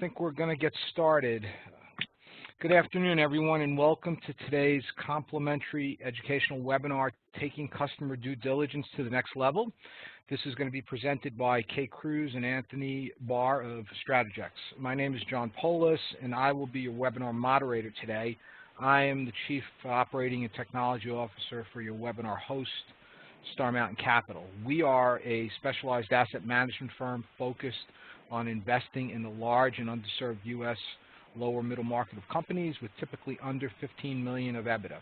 think we're going to get started. Good afternoon, everyone, and welcome to today's complimentary educational webinar, Taking Customer Due Diligence to the Next Level. This is going to be presented by Kay Cruz and Anthony Barr of Strategex. My name is John Polis, and I will be your webinar moderator today. I am the Chief Operating and Technology Officer for your webinar host, Star Mountain Capital. We are a specialized asset management firm focused on investing in the large and underserved U.S. lower middle market of companies with typically under 15 million of EBITDA.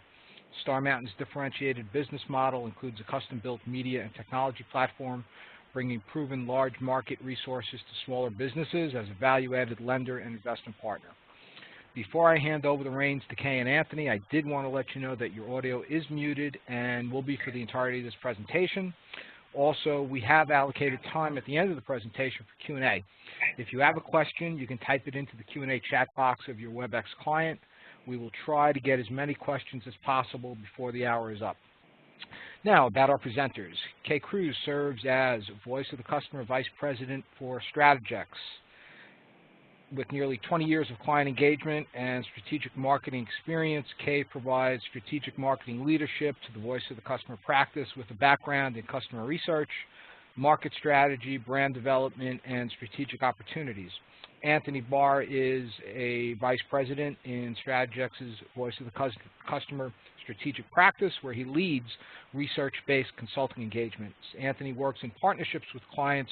Star Mountain's differentiated business model includes a custom-built media and technology platform, bringing proven large market resources to smaller businesses as a value-added lender and investment partner. Before I hand over the reins to Kay and Anthony, I did want to let you know that your audio is muted and will be for the entirety of this presentation. Also, we have allocated time at the end of the presentation for Q&A. If you have a question, you can type it into the Q&A chat box of your WebEx client. We will try to get as many questions as possible before the hour is up. Now, about our presenters. Kay Cruz serves as Voice of the Customer Vice President for Strategex. With nearly 20 years of client engagement and strategic marketing experience, Kay provides strategic marketing leadership to the Voice of the Customer practice with a background in customer research, market strategy, brand development, and strategic opportunities. Anthony Barr is a Vice President in Strategex's Voice of the Customer strategic practice, where he leads research-based consulting engagements. Anthony works in partnerships with clients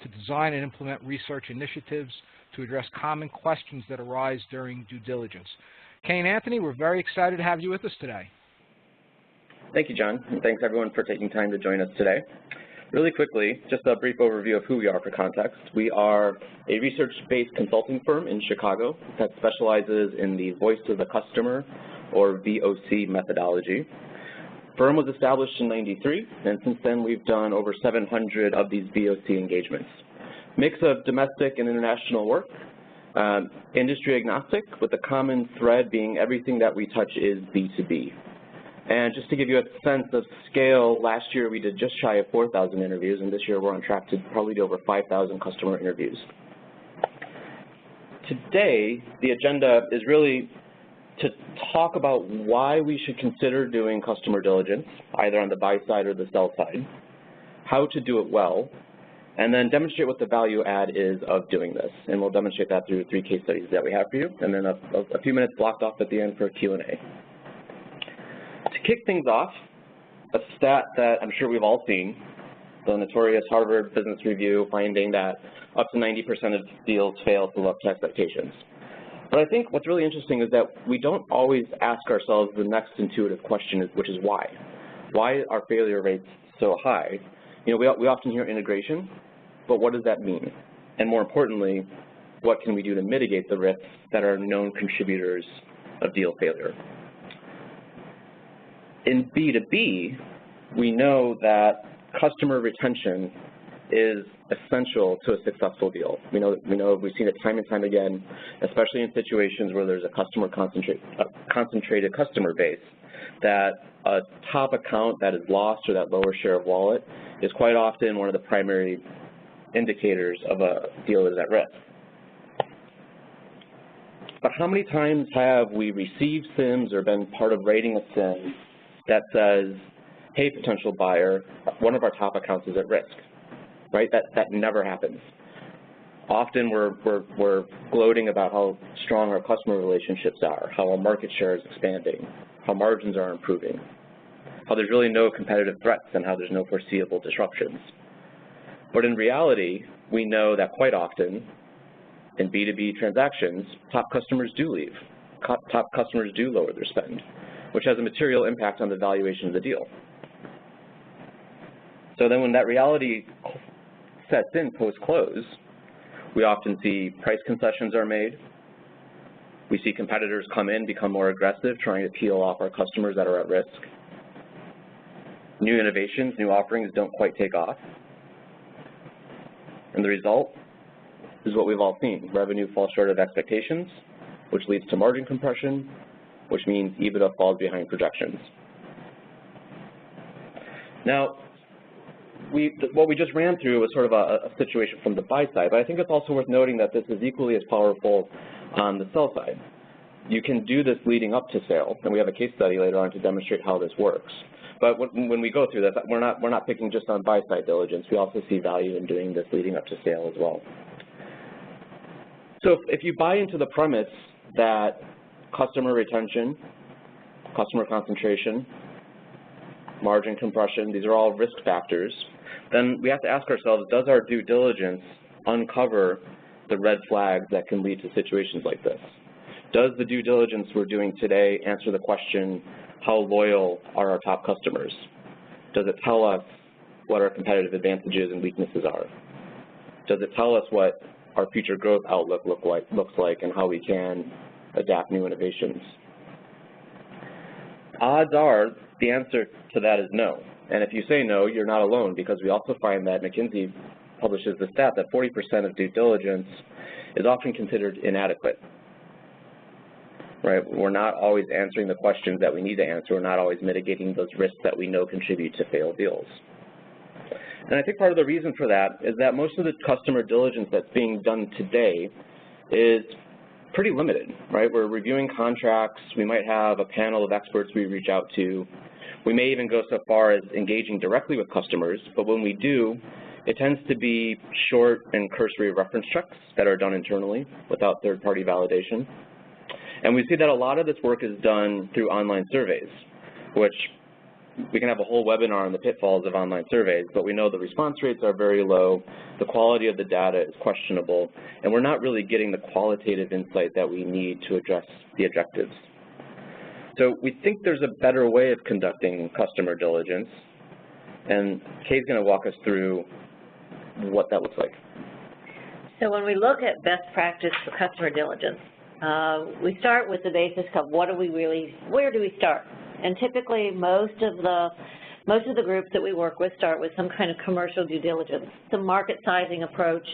to design and implement research initiatives to address common questions that arise during due diligence. Kay and Anthony, we're very excited to have you with us today. Thank you, John, and thanks everyone for taking time to join us today. Really quickly, just a brief overview of who we are for context. We are a research-based consulting firm in Chicago that specializes in the Voice of the Customer, or VOC methodology. The firm was established in '93, and since then we've done over 700 of these VOC engagements. Mix of domestic and international work, industry agnostic, with the common thread being everything that we touch is B2B. And just to give you a sense of scale, last year we did just shy of 4,000 interviews, and this year we're on track to probably do over 5,000 customer interviews. Today, the agenda is really to talk about why we should consider doing customer diligence, either on the buy side or the sell side, how to do it well, and then demonstrate what the value add is of doing this. And we'll demonstrate that through 3 case studies that we have for you, and then a few minutes blocked off at the end for Q&A. To kick things off, a stat that I'm sure we've all seen, the notorious Harvard Business Review finding that up to 90% of deals fail to live up to expectations. But I think what's really interesting is that we don't always ask ourselves the next intuitive question, which is why. Why are failure rates so high? You know, we often hear integration, but what does that mean? And more importantly, what can we do to mitigate the risks that are known contributors of deal failure? In B2B, we know that customer retention is essential to a successful deal. We know we've seen it time and time again, especially in situations where there's a concentrated customer base, that a top account that is lost or that lower share of wallet is quite often one of the primary indicators of a deal that is at risk. But how many times have we received CIMs or been part of writing a CIM that says, hey, potential buyer, one of our top accounts is at risk, right? That never happens. Often we're gloating about how strong our customer relationships are, how our market share is expanding, how margins are improving, how there's really no competitive threats, and how there's no foreseeable disruptions. But in reality, we know that quite often in B2B transactions, top customers do leave. Top customers do lower their spend, which has a material impact on the valuation of the deal. So then when that reality sets in post-close, we often see price concessions are made. We see competitors come in, become more aggressive, trying to peel off our customers that are at risk. New innovations, new offerings don't quite take off. And the result is what we've all seen. Revenue falls short of expectations, which leads to margin compression, which means EBITDA falls behind projections. Now, what we just ran through was sort of a situation from the buy side, but I think it's also worth noting that this is equally as powerful on the sell side. You can do this leading up to sale, and we have a case study later on to demonstrate how this works. But when we go through this, we're not picking just on buy side diligence. We also see value in doing this leading up to sale as well. So if you buy into the premise that customer retention, customer concentration, margin compression, these are all risk factors, then we have to ask ourselves, does our due diligence uncover the red flags that can lead to situations like this? Does the due diligence we're doing today answer the question, how loyal are our top customers? Does it tell us what our competitive advantages and weaknesses are? Does it tell us what our future growth outlook looks like and how we can adapt new innovations? Odds are the answer to that is no. And if you say no, you're not alone, because we also find that McKinsey publishes the stat that 40% of due diligence is often considered inadequate. Right? We're not always answering the questions that we need to answer. We're not always mitigating those risks that we know contribute to failed deals. And I think part of the reason for that is that most of the customer diligence that's being done today is pretty limited, right? We're reviewing contracts. We might have a panel of experts we reach out to. We may even go so far as engaging directly with customers, but when we do, it tends to be short and cursory reference checks that are done internally without third-party validation. And we see that a lot of this work is done through online surveys, which we can have a whole webinar on the pitfalls of online surveys, but we know the response rates are very low, the quality of the data is questionable, and we're not really getting the qualitative insight that we need to address the objectives. So we think there's a better way of conducting customer diligence, and Kay's going to walk us through what that looks like. So when we look at best practice for customer diligence, we start with the basics of where do we start? And typically most of the groups that we work with start with some kind of commercial due diligence. The market sizing approach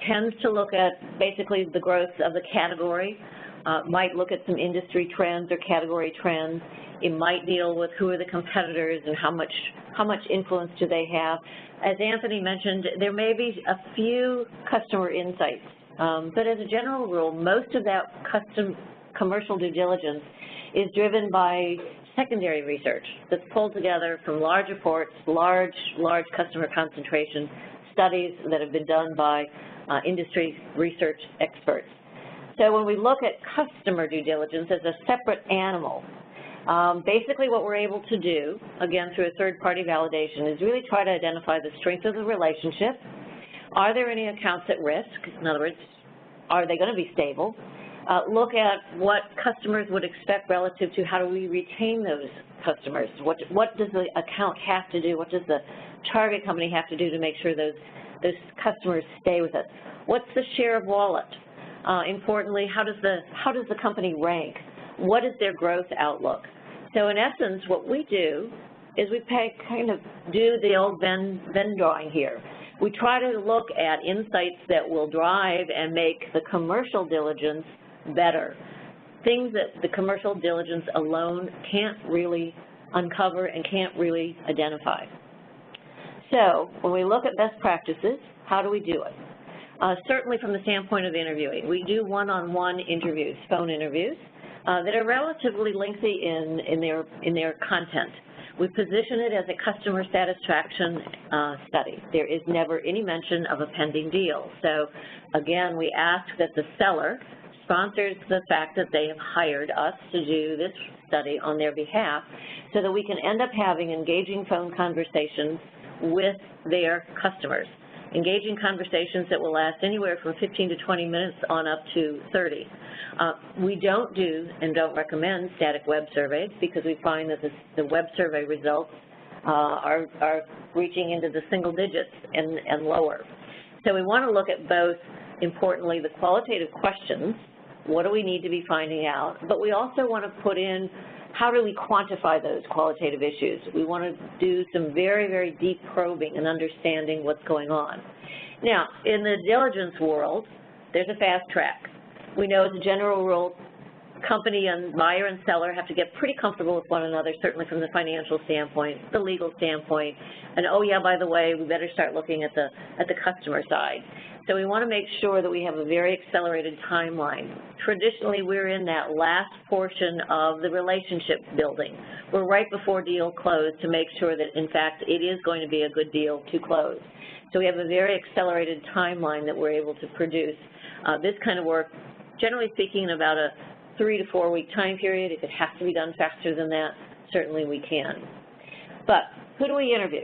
tends to look at basically the growth of the category, might look at some industry trends or category trends. It might deal with who are the competitors and how much influence do they have. As Anthony mentioned, there may be a few customer insights, but as a general rule, most of that commercial due diligence is driven by secondary research that's pulled together from large reports, large customer concentration studies that have been done by industry research experts. So when we look at customer due diligence as a separate animal, basically what we're able to do, again through a third-party validation, is really try to identify the strength of the relationship. Are there any accounts at risk? In other words, are they going to be stable? Look at what customers would expect relative to how do we retain those customers. What does the account have to do? What does the target company have to do to make sure those customers stay with us? What's the share of wallet? Importantly, how does the company rank? What is their growth outlook? So in essence, what we do is we kind of do the old Venn drawing here. We try to look at insights that will drive and make the commercial diligence better, things that the commercial diligence alone can't really uncover and can't really identify. So when we look at best practices, how do we do it? Certainly from the standpoint of interviewing. We do one-on-one interviews, phone interviews, that are relatively lengthy in their content. We position it as a customer satisfaction study. There is never any mention of a pending deal. So again, we ask that the seller sponsors the fact that they have hired us to do this study on their behalf so that we can end up having engaging phone conversations with their customers. Engaging conversations that will last anywhere from 15 to 20 minutes on up to 30. We don't do and don't recommend static web surveys because we find that the web survey results are reaching into the single digits and lower. So we want to look at both, importantly, the qualitative questions, what do we need to be finding out, but we also want to put in how do we quantify those qualitative issues. We want to do some very, very deep probing and understanding what's going on. Now, in the diligence world, there's a fast track. We know as a general rule, company and buyer and seller have to get pretty comfortable with one another, certainly from the financial standpoint, the legal standpoint, and oh yeah, by the way, we better start looking at the customer side. So we want to make sure that we have a very accelerated timeline. Traditionally, we're in that last portion of the relationship building. We're right before deal close to make sure that, in fact, it is going to be a good deal to close. So we have a very accelerated timeline that we're able to produce this kind of work, generally speaking, in about a 3 to 4 week time period. If it has to be done faster than that, certainly we can. But who do we interview?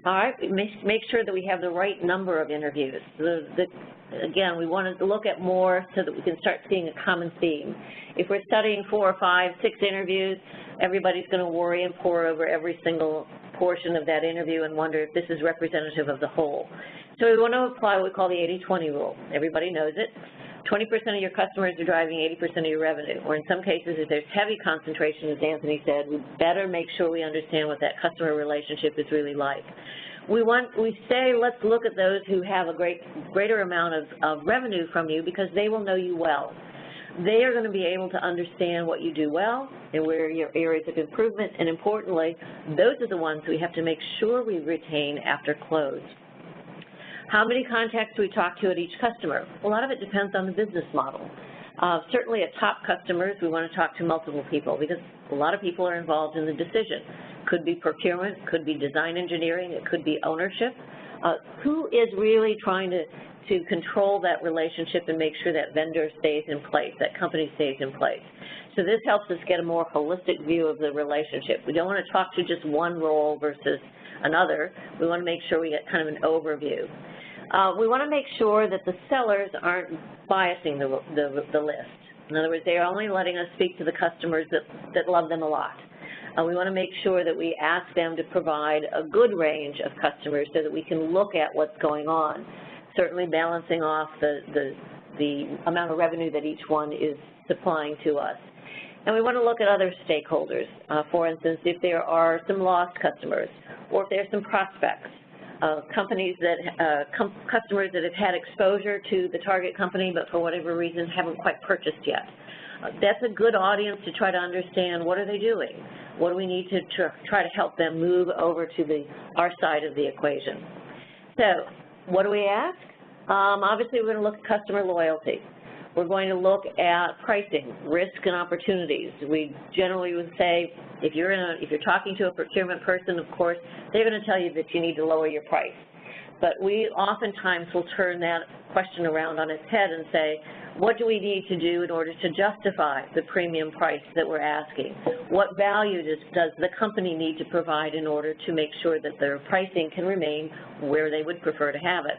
All right, make sure that we have the right number of interviews. Again, we want to look at more so that we can start seeing a common theme. If we're studying 4 or 5, 6 interviews, everybody's going to worry and pore over every single portion of that interview and wonder if this is representative of the whole. So we want to apply what we call the 80-20 rule. Everybody knows it. 20% of your customers are driving 80% of your revenue, or in some cases, if there's heavy concentration, as Anthony said, we better make sure we understand what that customer relationship is really like. We say let's look at those who have a greater amount of revenue from you because they will know you well. They are going to be able to understand what you do well and where your areas of improvement, and importantly, those are the ones we have to make sure we retain after close. How many contacts do we talk to at each customer? A lot of it depends on the business model. Certainly at top customers, we want to talk to multiple people because a lot of people are involved in the decision. Could be procurement, could be design engineering, it could be ownership. Who is really trying to control that relationship and make sure that vendor stays in place, that company stays in place? So this helps us get a more holistic view of the relationship. We don't want to talk to just one role versus another. We want to make sure we get kind of an overview. We want to make sure that the sellers aren't biasing the list. In other words, they're only letting us speak to the customers that love them a lot. We want to make sure that we ask them to provide a good range of customers so that we can look at what's going on, certainly balancing off the amount of revenue that each one is supplying to us. And we want to look at other stakeholders. For instance, if there are some lost customers or if there's some prospects, customers that have had exposure to the target company but for whatever reason haven't quite purchased yet. That's a good audience to try to understand what are they doing. What do we need to try to help them move over to our side of the equation. So what do we ask? Obviously, we're going to look at customer loyalty. We're going to look at pricing, risk, and opportunities. We generally would say if you're talking to a procurement person, of course, they're going to tell you that you need to lower your price. But we oftentimes will turn that question around on its head and say, what do we need to do in order to justify the premium price that we're asking? What value does the company need to provide in order to make sure that their pricing can remain where they would prefer to have it?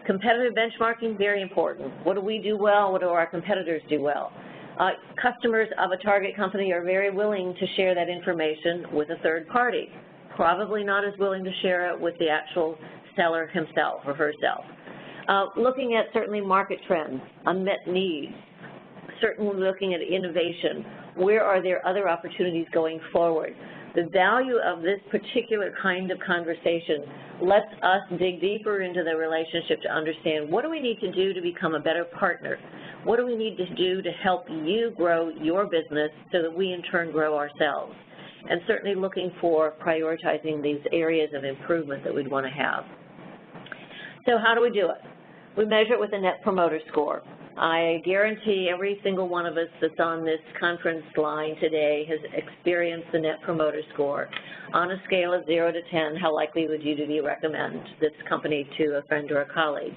Competitive benchmarking, very important. What do we do well? What do our competitors do well? Customers of a target company are very willing to share that information with a third party, probably not as willing to share it with the actual seller himself or herself. Looking at certainly market trends, unmet needs, certainly looking at innovation. Where are there other opportunities going forward? The value of this particular kind of conversation lets us dig deeper into the relationship to understand what do we need to do to become a better partner? What do we need to do to help you grow your business so that we in turn grow ourselves? And certainly looking for prioritizing these areas of improvement that we'd want to have. So how do we do it? We measure it with a Net Promoter Score. I guarantee every single one of us that's on this conference line today has experienced the Net Promoter Score. On a scale of 0 to 10, how likely would you to recommend this company to a friend or a colleague?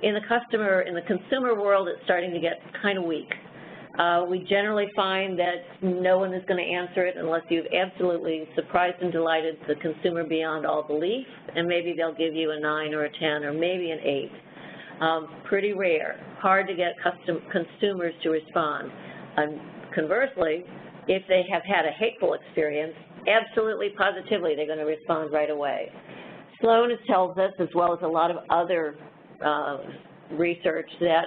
In the consumer world, it's starting to get kind of weak. We generally find that no one is going to answer it unless you've absolutely surprised and delighted the consumer beyond all belief, and maybe they'll give you a 9 or a 10 or maybe an 8. Pretty rare, hard to get consumers to respond. Conversely, if they have had a hateful experience, absolutely, positively, they're going to respond right away. Sloan tells us, as well as a lot of other research, that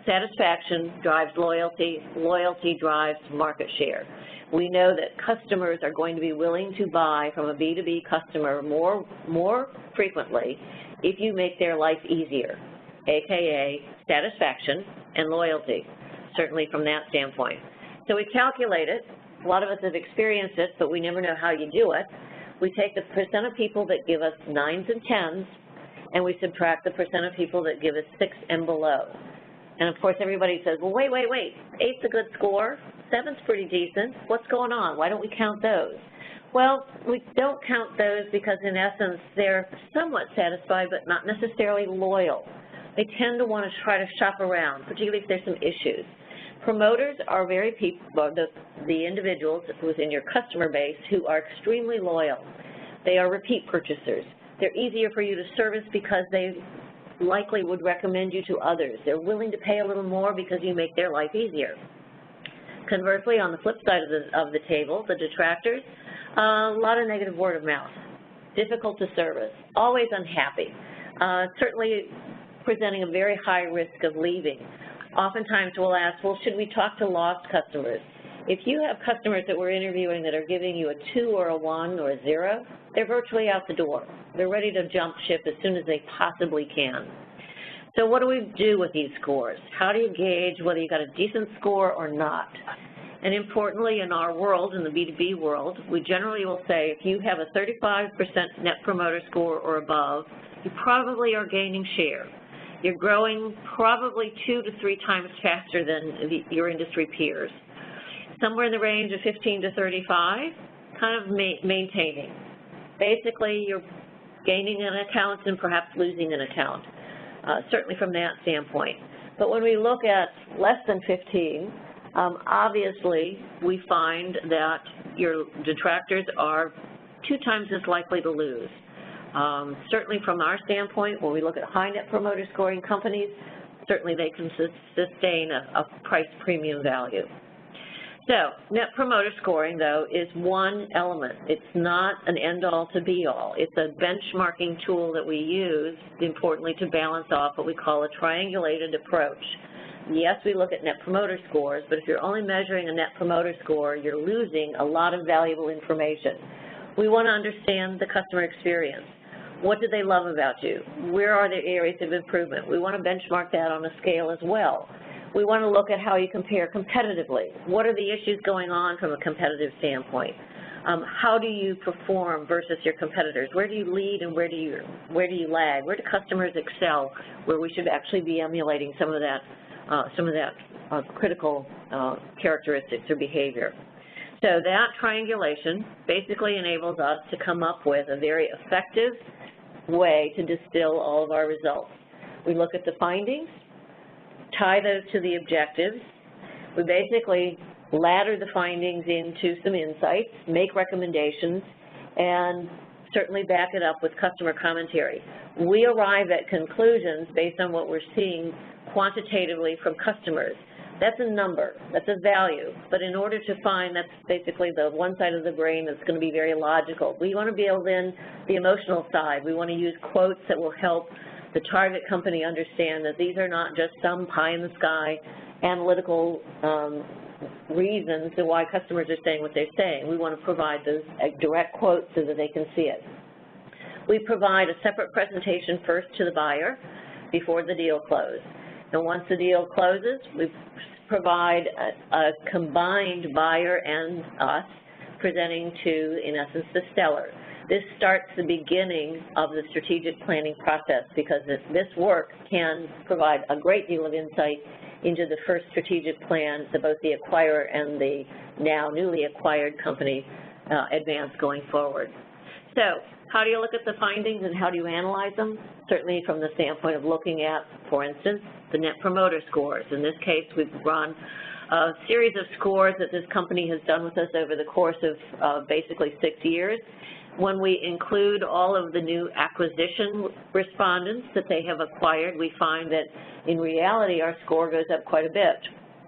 satisfaction drives loyalty, loyalty drives market share. We know that customers are going to be willing to buy from a B2B customer more frequently if you make their life easier, AKA satisfaction and loyalty, certainly from that standpoint. So we calculate it. A lot of us have experienced it, but we never know how you do it. We take the percent of people that give us 9s and 10s, and we subtract the percent of people that give us 6 and below. And of course, everybody says, well, wait. 8's a good score. 7's pretty decent. What's going on? Why don't we count those? Well, we don't count those because, in essence, they're somewhat satisfied but not necessarily loyal. They tend to want to try to shop around, particularly if there's some issues. Promoters are the individuals within your customer base who are extremely loyal. They are repeat purchasers. They're easier for you to service because they likely would recommend you to others. They're willing to pay a little more because you make their life easier. Conversely, on the flip side of the table, the detractors, a lot of negative word of mouth, difficult to service, always unhappy, certainly presenting a very high risk of leaving. Oftentimes we'll ask, well, should we talk to lost customers? If you have customers that we're interviewing that are giving you a 2 or a 1 or a 0, they're virtually out the door. They're ready to jump ship as soon as they possibly can. So what do we do with these scores? How do you gauge whether you got a decent score or not? And importantly, in our world, in the B2B world, we generally will say if you have a 35% net promoter score or above, you probably are gaining share. You're growing probably 2 to 3 times faster than your industry peers. Somewhere in the range of 15 to 35, kind of maintaining. Basically, you're gaining an account and perhaps losing an account, certainly from that standpoint. But when we look at less than 15, obviously, we find that your detractors are 2 times as likely to lose. Certainly from our standpoint, when we look at high net promoter scoring companies, certainly they can sustain a price premium value. So net promoter scoring, though, is one element. It's not an end-all to be-all. It's a benchmarking tool that we use, importantly, to balance off what we call a triangulated approach. Yes, we look at net promoter scores, but if you're only measuring a net promoter score, you're losing a lot of valuable information. We want to understand the customer experience. What do they love about you? Where are the areas of improvement? We want to benchmark that on a scale as well. We want to look at how you compare competitively. What are the issues going on from a competitive standpoint? How do you perform versus your competitors? Where do you lead and where do you lag? Where do customers excel where we should actually be emulating some of that critical characteristics or behavior? So that triangulation basically enables us to come up with a very effective way to distill all of our results. We look at the findings, tie those to the objectives. We basically ladder the findings into some insights, make recommendations, and certainly back it up with customer commentary. We arrive at conclusions based on what we're seeing quantitatively from customers. That's a number, that's a value, but in order to find, that's basically the one side of the brain that's going to be very logical. We want to be able then, the emotional side, we want to use quotes that will help the target company understand that these are not just some pie-in-the-sky analytical reasons to why customers are saying what they're saying. We want to provide those direct quotes so that they can see it. We provide a separate presentation first to the buyer before the deal closes. And once the deal closes, we provide a combined buyer and us presenting to, in essence, the seller. This starts the beginning of the strategic planning process because this work can provide a great deal of insight into the first strategic plan that both the acquirer and the now newly acquired company advance going forward. So how do you look at the findings and how do you analyze them? Certainly from the standpoint of looking at, for instance, the net promoter scores. In this case, we've run a series of scores that this company has done with us over the course of basically 6 years. When we include all of the new acquisition respondents that they have acquired, we find that in reality our score goes up quite a bit.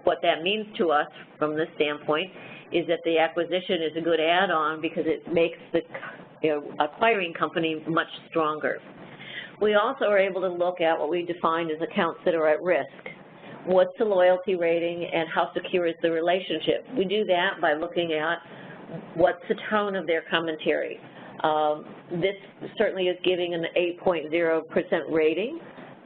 What that means to us from this standpoint is that the acquisition is a good add-on because it makes the acquiring company much stronger. We also are able to look at what we define as accounts that are at risk. What's the loyalty rating and how secure is the relationship? We do that by looking at what's the tone of their commentary. This certainly is giving an 8.0% rating,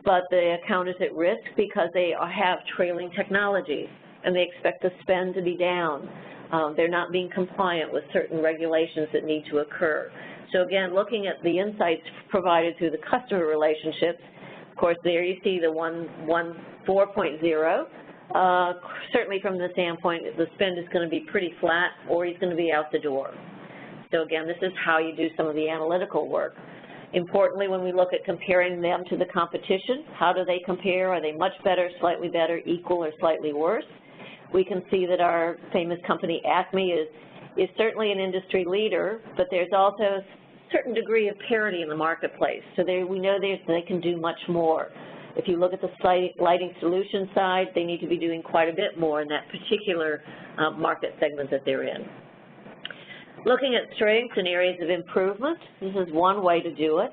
but the account is at risk because they have trailing technologies. and they expect the spend to be down. They're not being compliant with certain regulations that need to occur. So again, looking at the insights provided through the customer relationships, of course, there you see the 4.0. Certainly from the standpoint that the spend is going to be pretty flat or he's going to be out the door. So again, this is how you do some of the analytical work. Importantly, when we look at comparing them to the competition, how do they compare? Are they much better, slightly better, equal, or slightly worse? We can see that our famous company Acme is certainly an industry leader, but there's also a certain degree of parity in the marketplace. So we know they can do much more. If you look at the lighting solution side, they need to be doing quite a bit more in that particular market segment that they're in. Looking at strengths and areas of improvement, this is one way to do it.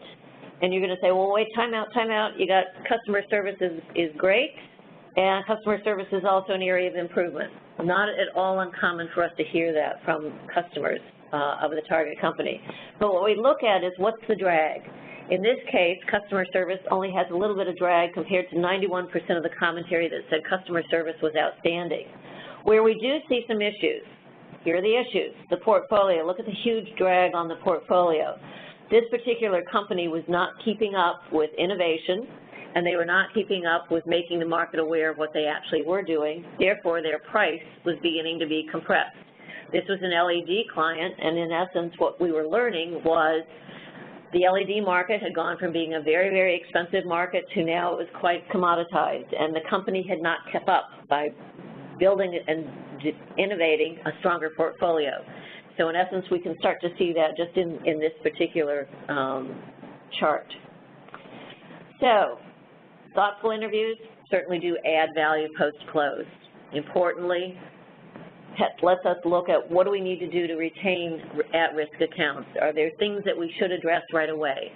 And you're going to say, well, wait, time out. You got customer service is great, and customer service is also an area of improvement. Not at all uncommon for us to hear that from customers of the target company. But what we look at is what's the drag. In this case, customer service only has a little bit of drag compared to 91% of the commentary that said customer service was outstanding. Where we do see some issues, here are the issues. The portfolio, look at the huge drag on the portfolio. This particular company was not keeping up with innovation, and they were not keeping up with making the market aware of what they actually were doing. Therefore, their price was beginning to be compressed. This was an LED client, and in essence, what we were learning was the LED market had gone from being a very, very expensive market to now it was quite commoditized, and the company had not kept up by building and innovating a stronger portfolio. So in essence, we can start to see that just in this particular chart. So thoughtful interviews certainly do add value post-close. Importantly, lets us look at what do we need to do to retain at-risk accounts. Are there things that we should address right away?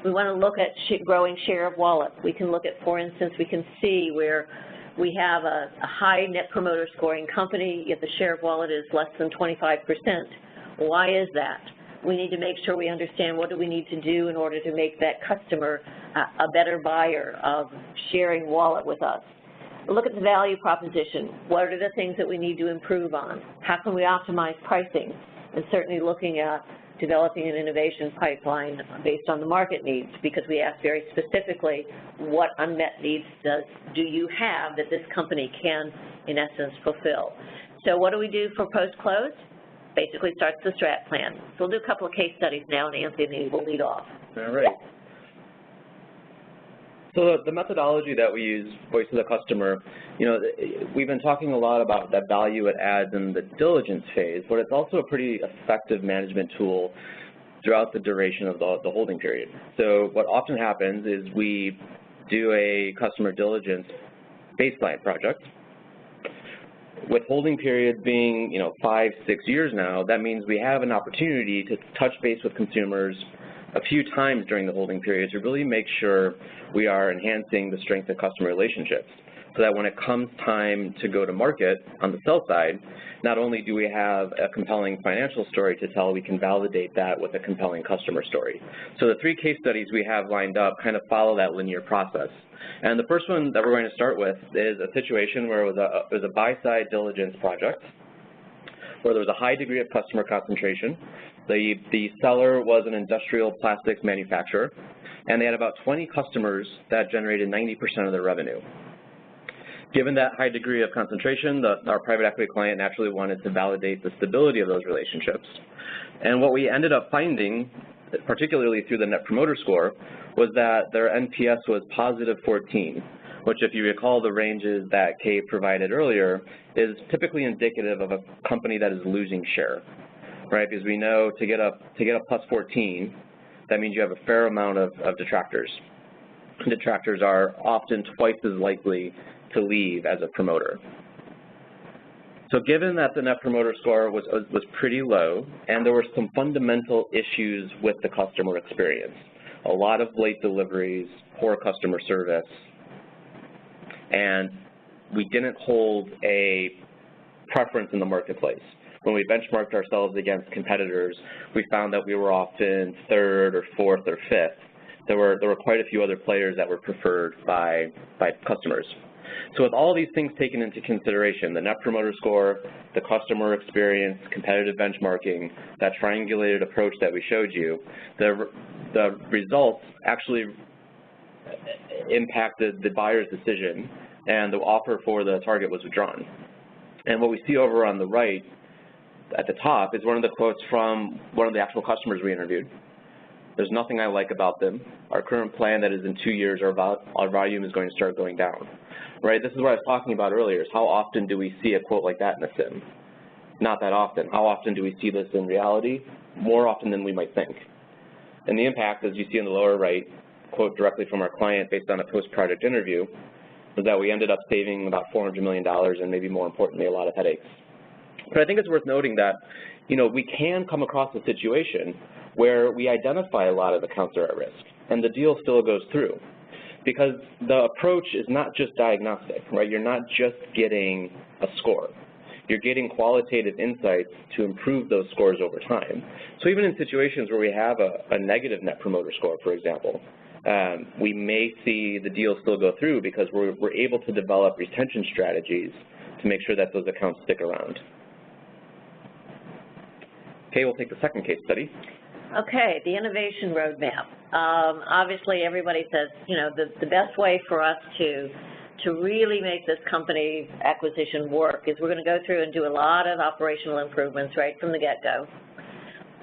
We want to look at growing share of wallet. We can look at, for instance, we can see where we have a high net promoter scoring company, yet the share of wallet is less than 25%. Why is that? We need to make sure we understand what do we need to do in order to make that customer a better buyer of sharing wallet with us. Look at the value proposition. What are the things that we need to improve on? How can we optimize pricing? And certainly looking at developing an innovation pipeline based on the market needs, because we ask very specifically what unmet needs do you have that this company can, in essence, fulfill. So what do we do for post-close? Basically starts the strat plan. So we'll do a couple of case studies now, and Anthony will lead off. All right. So the methodology that we use, voice of the customer, we've been talking a lot about that value it adds in the diligence phase, but it's also a pretty effective management tool throughout the duration of the holding period. So what often happens is we do a customer diligence baseline project. With holding periods being 5, 6 years now, that means we have an opportunity to touch base with consumers a few times during the holding period to really make sure we are enhancing the strength of customer relationships, so that when it comes time to go to market on the sell side, not only do we have a compelling financial story to tell, we can validate that with a compelling customer story. So the 3 case studies we have lined up kind of follow that linear process. And the first one that we're going to start with is a situation where it was a buy-side diligence project where there was a high degree of customer concentration. The seller was an industrial plastics manufacturer, and they had about 20 customers that generated 90% of their revenue. Given that high degree of concentration, our private equity client naturally wanted to validate the stability of those relationships. And what we ended up finding, particularly through the Net Promoter Score, was that their NPS was positive 14, which, if you recall the ranges that Kay provided earlier, is typically indicative of a company that is losing share, right? Because we know to get a plus 14, that means you have a fair amount of detractors. Detractors are often twice as likely to leave as a promoter. So given that the Net Promoter Score was pretty low, and there were some fundamental issues with the customer experience, a lot of late deliveries, poor customer service, and we didn't hold a preference in the marketplace. When we benchmarked ourselves against competitors, we found that we were often 3rd or 4th or 5th. There were quite a few other players that were preferred by customers. So with all these things taken into consideration, the Net Promoter Score, the customer experience, competitive benchmarking, that triangulated approach that we showed you, the results actually impacted the buyer's decision, and the offer for the target was withdrawn. And what we see over on the right at the top is one of the quotes from one of the actual customers we interviewed. There's nothing I like about them. Our current plan that is in 2 years, our volume is going to start going down. Right? This is what I was talking about earlier, is how often do we see a quote like that in a sim? Not that often. How often do we see this in reality? More often than we might think. And the impact, as you see in the lower right, quote directly from our client based on a post-project interview, was that we ended up saving about $400 million and maybe more importantly, a lot of headaches. But I think it's worth noting that, we can come across a situation where we identify a lot of accounts that are at risk, and the deal still goes through. Because the approach is not just diagnostic, right? You're not just getting a score. You're getting qualitative insights to improve those scores over time. So even in situations where we have a negative Net Promoter Score, for example, we may see the deal still go through because we're able to develop retention strategies to make sure that those accounts stick around. Okay, we'll take the second case study. Okay, the innovation roadmap. Obviously, everybody says, the best way for us to really make this company acquisition work is we're going to go through and do a lot of operational improvements right from the get-go.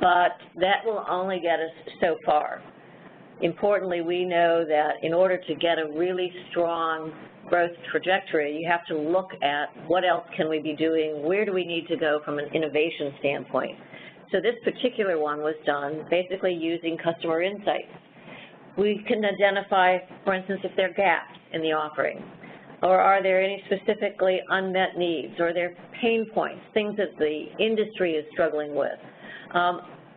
But that will only get us so far. Importantly, we know that in order to get a really strong growth trajectory, you have to look at what else can we be doing, where do we need to go from an innovation standpoint. So this particular one was done basically using customer insights. We can identify, for instance, if there are gaps in the offering, or are there any specifically unmet needs, or are there pain points, things that the industry is struggling with.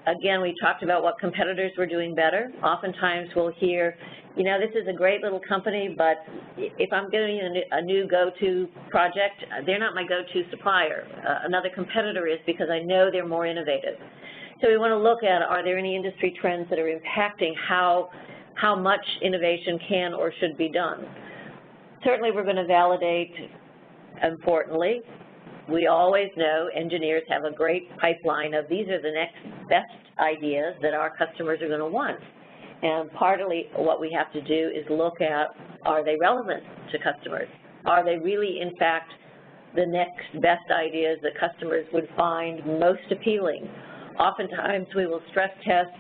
Again, we talked about what competitors were doing better. Oftentimes we'll hear, this is a great little company, but if I'm getting a new go-to project, they're not my go-to supplier. Another competitor is because I know they're more innovative. So we want to look at, are there any industry trends that are impacting how much innovation can or should be done? Certainly we're going to validate, importantly, we always know engineers have a great pipeline of these are the next best ideas that our customers are going to want. And partly what we have to do is look at, are they relevant to customers? Are they really, in fact, the next best ideas that customers would find most appealing? Oftentimes we will stress test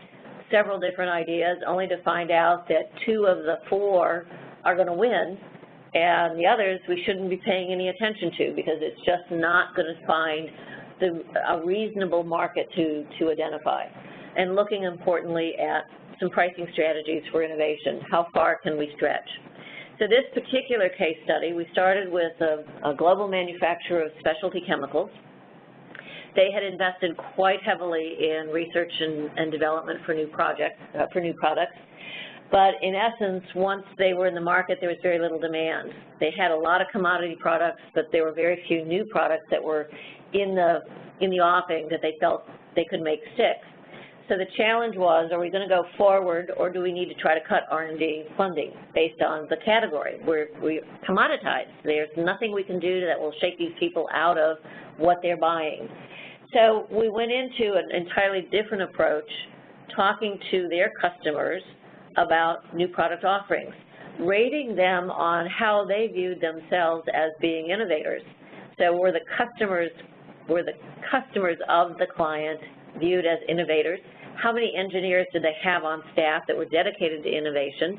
several different ideas only to find out that 2 of the 4 are going to win, and the others we shouldn't be paying any attention to because it's just not going to find a reasonable market to identify. And looking importantly at some pricing strategies for innovation. How far can we stretch? So this particular case study, we started with a global manufacturer of specialty chemicals. They had invested quite heavily in research and development for new projects, for new products. But in essence, once they were in the market, there was very little demand. They had a lot of commodity products, but there were very few new products that were in the offing that they felt they could make stick. So the challenge was, are we going to go forward, or do we need to try to cut R&D funding based on the category? We're commoditized. There's nothing we can do that will shake these people out of what they're buying. So we went into an entirely different approach, talking to their customers about new product offerings, rating them on how they viewed themselves as being innovators. So were the customers of the client viewed as innovators? How many engineers did they have on staff that were dedicated to innovation?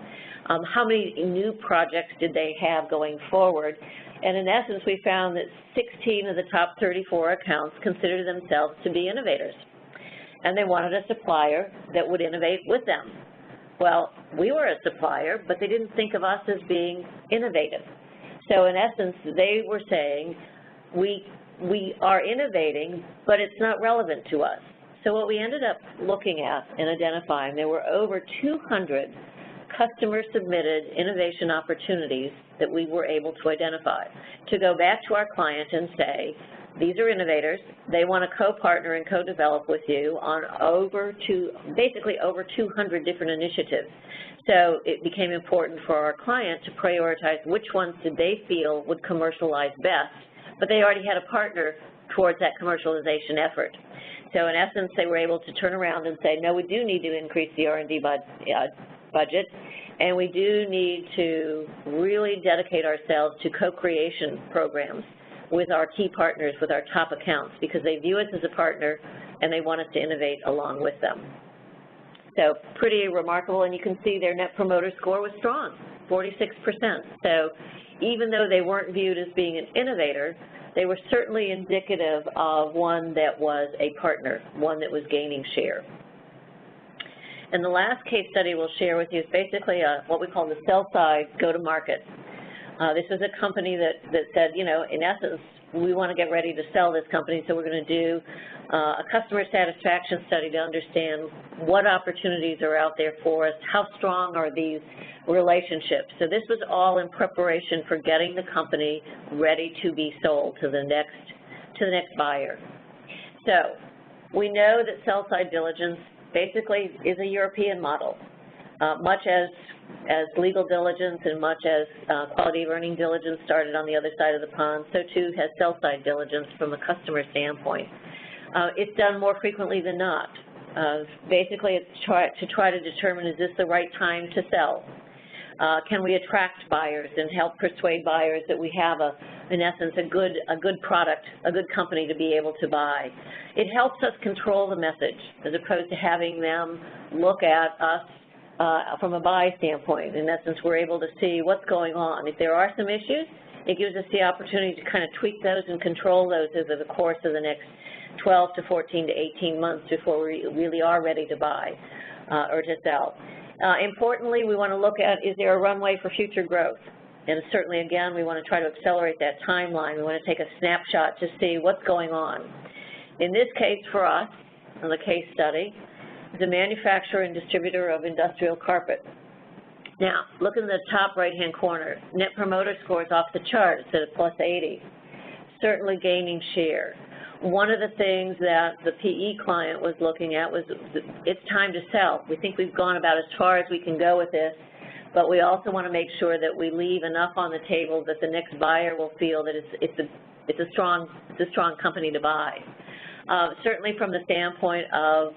How many new projects did they have going forward? And in essence, we found that 16 of the top 34 accounts considered themselves to be innovators. And they wanted a supplier that would innovate with them. Well, we were a supplier, but they didn't think of us as being innovative. So in essence, they were saying, we are innovating, but it's not relevant to us. So what we ended up looking at and identifying, there were over 200 customer-submitted innovation opportunities that we were able to identify, to go back to our client and say, These are innovators. They want to co-partner and co-develop with you on basically over 200 different initiatives. So it became important for our client to prioritize which ones did they feel would commercialize best, but they already had a partner towards that commercialization effort. So in essence, they were able to turn around and say, no, we do need to increase the R&D budget, and we do need to really dedicate ourselves to co-creation programs with our key partners, with our top accounts, because they view us as a partner and they want us to innovate along with them. So pretty remarkable, and you can see their Net Promoter Score was strong, 46%. So even though they weren't viewed as being an innovator, they were certainly indicative of one that was a partner, one that was gaining share. And the last case study we'll share with you is basically what we call the sell-side go-to-market. This was a company that said, you know, in essence, we want to get ready to sell this company, so we're going to do a customer satisfaction study to understand what opportunities are out there for us, how strong are these relationships. So this was all in preparation for getting the company ready to be sold to the next buyer. So we know that sell-side diligence basically is a European model. Much as legal diligence and much as quality of earning diligence started on the other side of the pond, so too has sell-side diligence from a customer standpoint. It's done more frequently than not. Basically, it's to try to determine, is this the right time to sell? Can we attract buyers and help persuade buyers that we have, in essence, a good product, a good company to be able to buy? It helps us control the message as opposed to having them look at us from a buy standpoint. In essence, we're able to see what's going on. If there are some issues, it gives us the opportunity to kind of tweak those and control those over the course of the next 12 to 14 to 18 months before we really are ready to buy or to sell. Importantly, we want to look at, is there a runway for future growth? And certainly, again, we want to try to accelerate that timeline. We want to take a snapshot to see what's going on. In this case for us, in the case study, the manufacturer and distributor of industrial carpet. Now, look in the top right-hand corner. Net Promoter Score is off the chart. It's at a plus 80. Certainly gaining share. One of the things that the PE client was looking at was it's time to sell. We think we've gone about as far as we can go with this, but we also want to make sure that we leave enough on the table that the next buyer will feel that it's a strong company to buy. Certainly from the standpoint of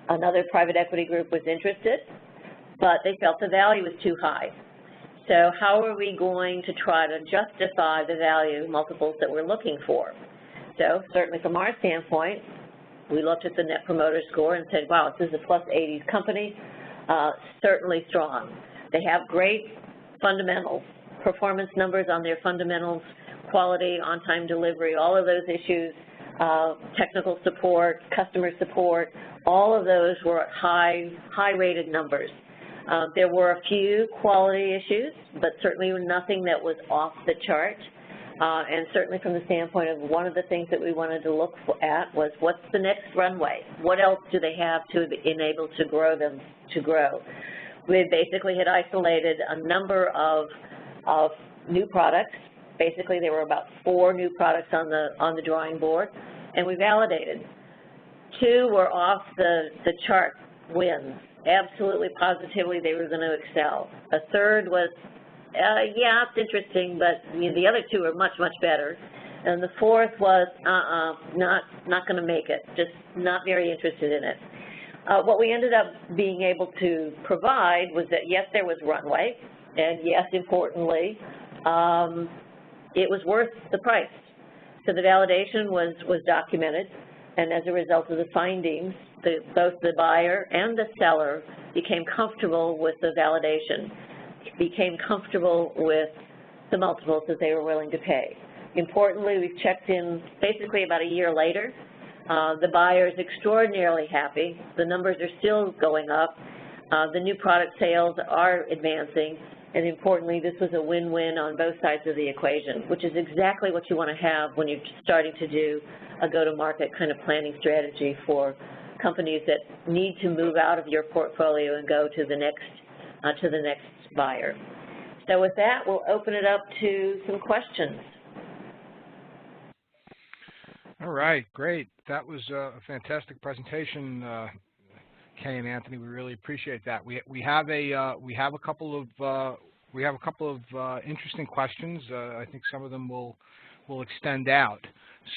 another private equity group was interested, but they felt the value was too high. So how are we going to try to justify the value multiples that we're looking for? So certainly from our standpoint, we looked at the Net Promoter Score and said, wow, this is a plus 80s company, certainly strong. They have great fundamentals, performance numbers on their fundamentals, quality, on-time delivery, all of those issues, technical support, customer support, all of those were high-rated numbers. There were a few quality issues, but certainly nothing that was off the chart. And certainly from the standpoint of one of the things that we wanted to look at was what's the next runway? What else do they have to enable to grow them to grow? We basically had isolated a number of new products. Basically, there were about 4 new products on the drawing board, and we validated. 2 were off the chart wins. Absolutely, positively, they were going to excel. A third was, yeah, it's interesting, but the other 2 are much, much better. And the 4th was, not going to make it, just not very interested in it. What we ended up being able to provide was that, yes, there was runway, and yes, importantly, it was worth the price. So the validation was documented, and as a result of the findings, both the buyer and the seller became comfortable with the validation, became comfortable with the multiples that they were willing to pay. Importantly, we've checked in basically about a year later. The buyer is extraordinarily happy. The numbers are still going up. The new product sales are advancing. And importantly, this was a win-win on both sides of the equation, which is exactly what you want to have when you're starting to do a go-to-market kind of planning strategy for companies that need to move out of your portfolio and go to the next buyer. So with that, we'll open it up to some questions. All right, great. That was a fantastic presentation, Kay and Anthony. We really appreciate that. We have a couple of interesting questions. I think some of them will extend out.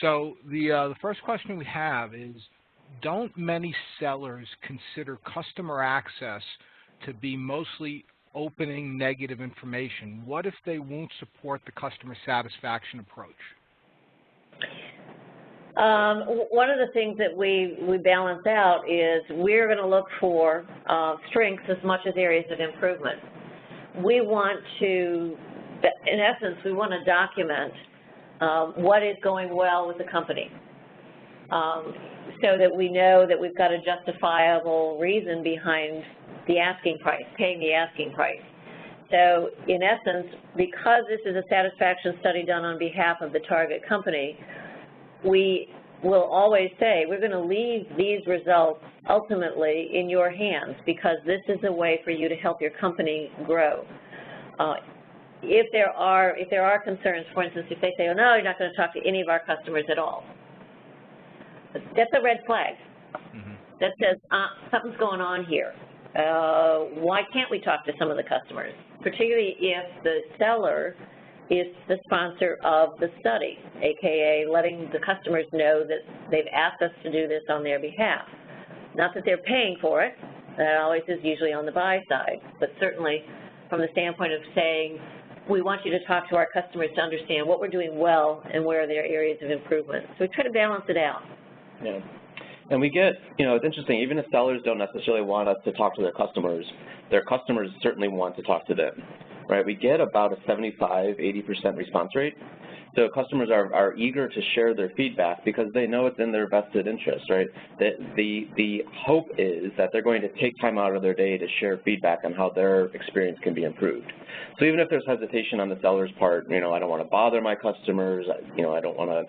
So the first question we have is, don't many sellers consider customer access to be mostly opening negative information? What if they won't support the customer satisfaction approach? One of the things that we balance out is we're going to look for strengths as much as areas of improvement. We want to, in essence, we want to document what is going well with the company, so that we know that we've got a justifiable reason behind the asking price, paying the asking price. So in essence, because this is a satisfaction study done on behalf of the target company, we will always say we're going to leave these results ultimately in your hands, because this is a way for you to help your company grow. If there are concerns, for instance, if they say, oh no, you're not going to talk to any of our customers at all, that's a red flag. That says something's going on here. Why can't we talk to some of the customers, particularly if the seller is the sponsor of the study, aka letting the customers know that they've asked us to do this on their behalf. Not that they're paying for it, that always is usually on the buy side, but certainly from the standpoint of saying, we want you to talk to our customers to understand what we're doing well and where there are areas of improvement. So we try to balance it out. Yeah. And we get, it's interesting, even if sellers don't necessarily want us to talk to their customers certainly want to talk to them, right? We get about a 75–80% response rate. So customers are eager to share their feedback because they know it's in their vested interest, right? The hope is that they're going to take time out of their day to share feedback on how their experience can be improved. So even if there's hesitation on the seller's part, I don't want to bother my customers, I don't want to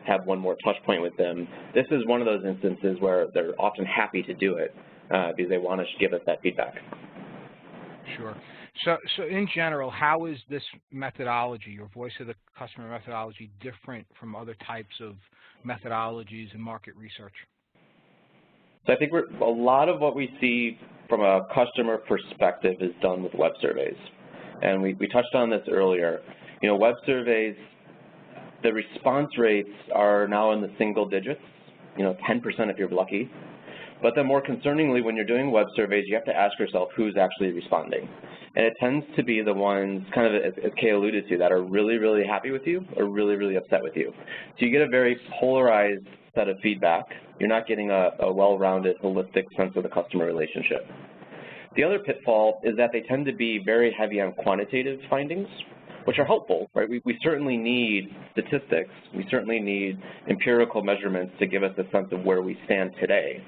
have one more touch point with them, this is one of those instances where they're often happy to do it because they want to give us that feedback. Sure. So in general, how is this methodology, your voice of the customer methodology, different from other types of methodologies in market research? So I think a lot of what we see from a customer perspective is done with web surveys. And we touched on this earlier. Web surveys, the response rates are now in the single digits, 10% if you're lucky. But then more concerningly, when you're doing web surveys, you have to ask yourself who's actually responding. And it tends to be the ones, kind of as Kay alluded to, that are really, really happy with you or really, really upset with you. So you get a very polarized set of feedback. You're not getting a well-rounded, holistic sense of the customer relationship. The other pitfall is that they tend to be very heavy on quantitative findings, which are helpful, right? We certainly need statistics. We certainly need empirical measurements to give us a sense of where we stand today.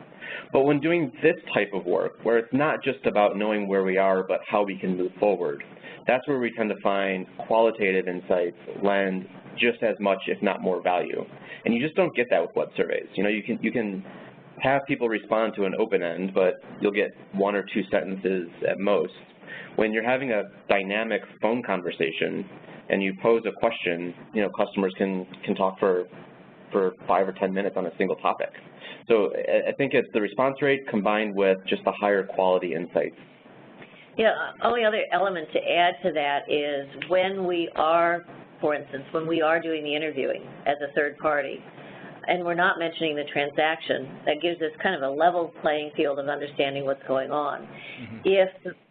But when doing this type of work, where it's not just about knowing where we are, but how we can move forward, that's where we tend to find qualitative insights lend just as much, if not more, value. And you just don't get that with web surveys. You can have people respond to an open end, but you'll get 1 or 2 sentences at most. When you're having a dynamic phone conversation and you pose a question, customers can talk for 5 or 10 minutes on a single topic. So I think it's the response rate combined with just the higher quality insights. Yeah, only other element to add to that is when we are, for instance, when we are doing the interviewing as a third party, and we're not mentioning the transaction, that gives us kind of a level playing field of understanding what's going on. Mm-hmm.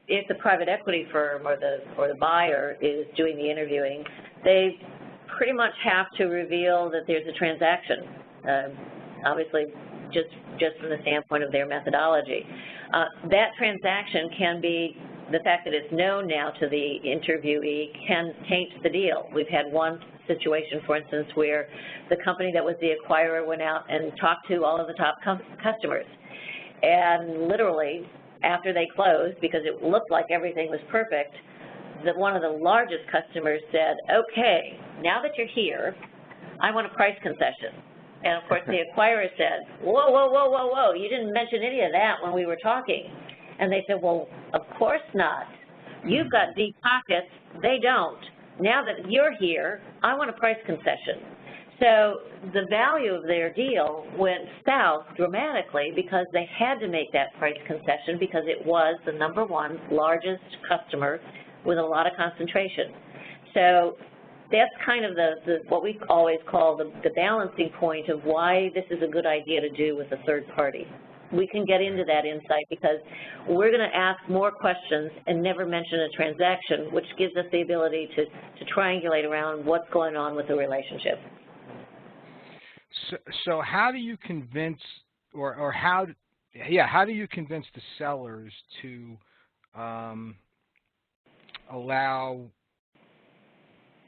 If the private equity firm or the buyer is doing the interviewing, they pretty much have to reveal that there's a transaction, obviously just from the standpoint of their methodology. That transaction can be, the fact that it's known now to the interviewee can taint the deal. We've had one situation, for instance, where the company that was the acquirer went out and talked to all of the top customers. And literally, after they closed, because it looked like everything was perfect, one of the largest customers said, okay, now that you're here, I want a price concession. And of course the acquirer said, whoa, whoa, whoa, whoa, whoa, you didn't mention any of that when we were talking. And they said, well, of course not. You've got deep pockets, they don't. Now that you're here, I want a price concession. So the value of their deal went south dramatically because they had to make that price concession because it was the #1 largest customer with a lot of concentration. So that's kind of what we always call the balancing point of why this is a good idea to do with a third party. We can get into that insight because we're going to ask more questions and never mention a transaction, which gives us the ability to triangulate around what's going on with the relationship. So how do you convince, or how do you convince the sellers to allow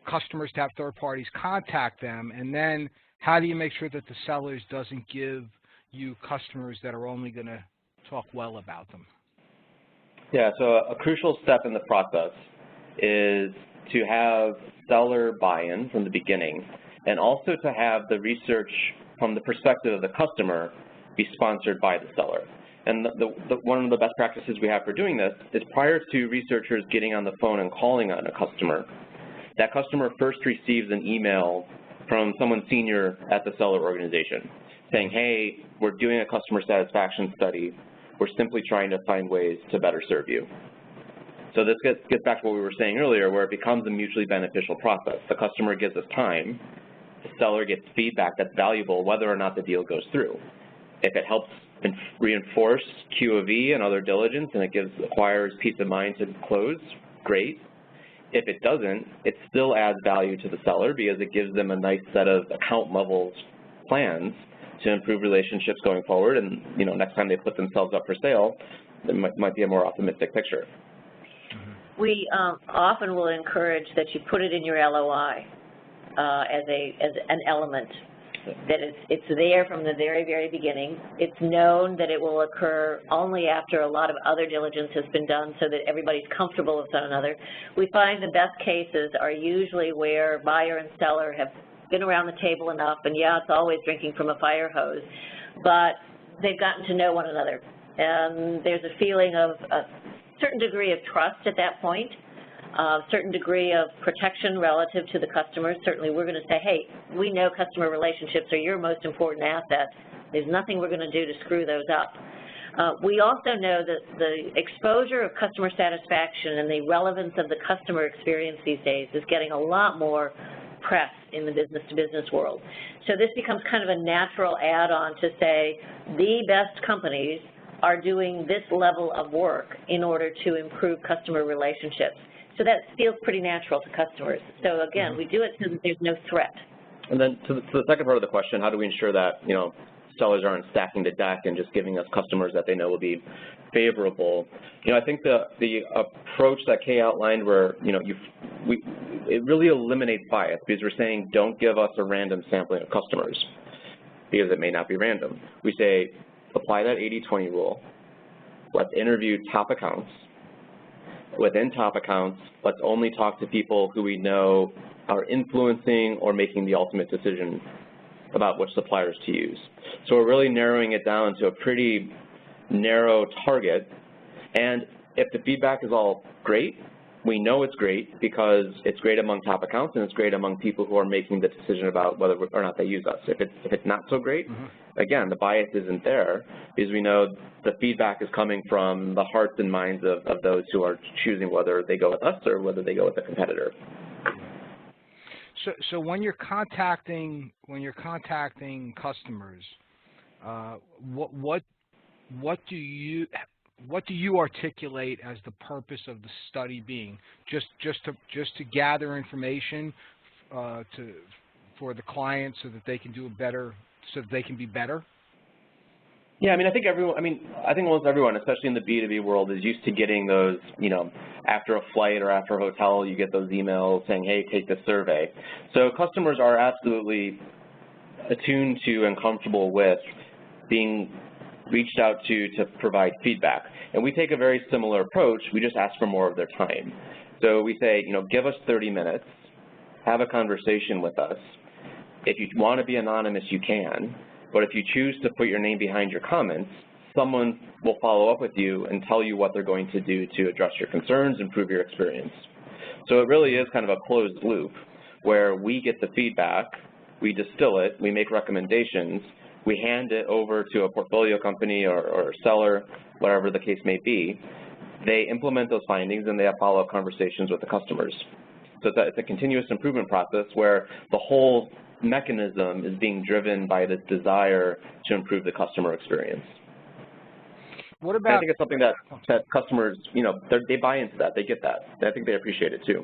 customers to have third parties contact them, and then how do you make sure that the sellers doesn't give you customers that are only going to talk well about them? Yeah, so a crucial step in the process is to have seller buy-in from the beginning, and also to have the research from the perspective of the customer be sponsored by the seller. And one of the best practices we have for doing this is prior to researchers getting on the phone and calling on a customer, that customer first receives an email from someone senior at the seller organization saying, hey, we're doing a customer satisfaction study. We're simply trying to find ways to better serve you. So this gets back to what we were saying earlier, where it becomes a mutually beneficial process. The customer gives us time. The seller gets feedback that's valuable whether or not the deal goes through. If it helps reinforce Q of E and other diligence and it gives acquirers peace of mind to close, great. If it doesn't, it still adds value to the seller because it gives them a nice set of account levels plans to improve relationships going forward, and next time they put themselves up for sale, it might be a more optimistic picture. We often will encourage that you put it in your LOI as an element, that it's there from the very, very beginning. It's known that it will occur only after a lot of other diligence has been done so that everybody's comfortable with one another. We find the best cases are usually where buyer and seller have been around the table enough, and yeah, it's always drinking from a fire hose, but they've gotten to know one another. And there's a feeling of a certain degree of trust at that point, a certain degree of protection relative to the customers. Certainly we're going to say, hey, we know customer relationships are your most important asset. There's nothing we're going to do to screw those up. We also know that the exposure of customer satisfaction and the relevance of the customer experience these days is getting a lot more press in the business-to-business world. So this becomes kind of a natural add-on to say the best companies are doing this level of work in order to improve customer relationships. So that feels pretty natural to customers. So again, we do it so that there's no threat. And then to the second part of the question, how do we ensure that sellers aren't stacking the deck and just giving us customers that they know will be favorable? I think the approach that Kay outlined, where it really eliminates bias, because we're saying don't give us a random sampling of customers because it may not be random. We say apply that 80-20 rule. Let's interview top accounts. Within top accounts, let's only talk to people who we know are influencing or making the ultimate decision about which suppliers to use. So we're really narrowing it down to a pretty narrow target, and if the feedback is all great, we know it's great because it's great among top accounts and it's great among people who are making the decision about whether or not they use us. If it's not so great, again, the bias isn't there because we know the feedback is coming from the hearts and minds of those who are choosing whether they go with us or whether they go with a competitor. So when you're contacting customers, what do you articulate as the purpose of the study being? Just to gather information for the client so that they can do better, so that they can be better? Yeah, I think almost everyone, especially in the B2B world, is used to getting those, after a flight or after a hotel, you get those emails saying, hey, take this survey. So customers are absolutely attuned to and comfortable with being reached out to provide feedback. And we take a very similar approach. We just ask for more of their time. So we say, give us 30 minutes, have a conversation with us. If you want to be anonymous, you can. But if you choose to put your name behind your comments, someone will follow up with you and tell you what they're going to do to address your concerns, improve your experience. So it really is kind of a closed loop where we get the feedback, we distill it, we make recommendations, we hand it over to a portfolio company or seller, whatever the case may be. They implement those findings and they have follow-up conversations with the customers. So it's a continuous improvement process where the whole mechanism is being driven by this desire to improve the customer experience. What about? I think it's something that customers, they buy into that, they get that. I think they appreciate it too.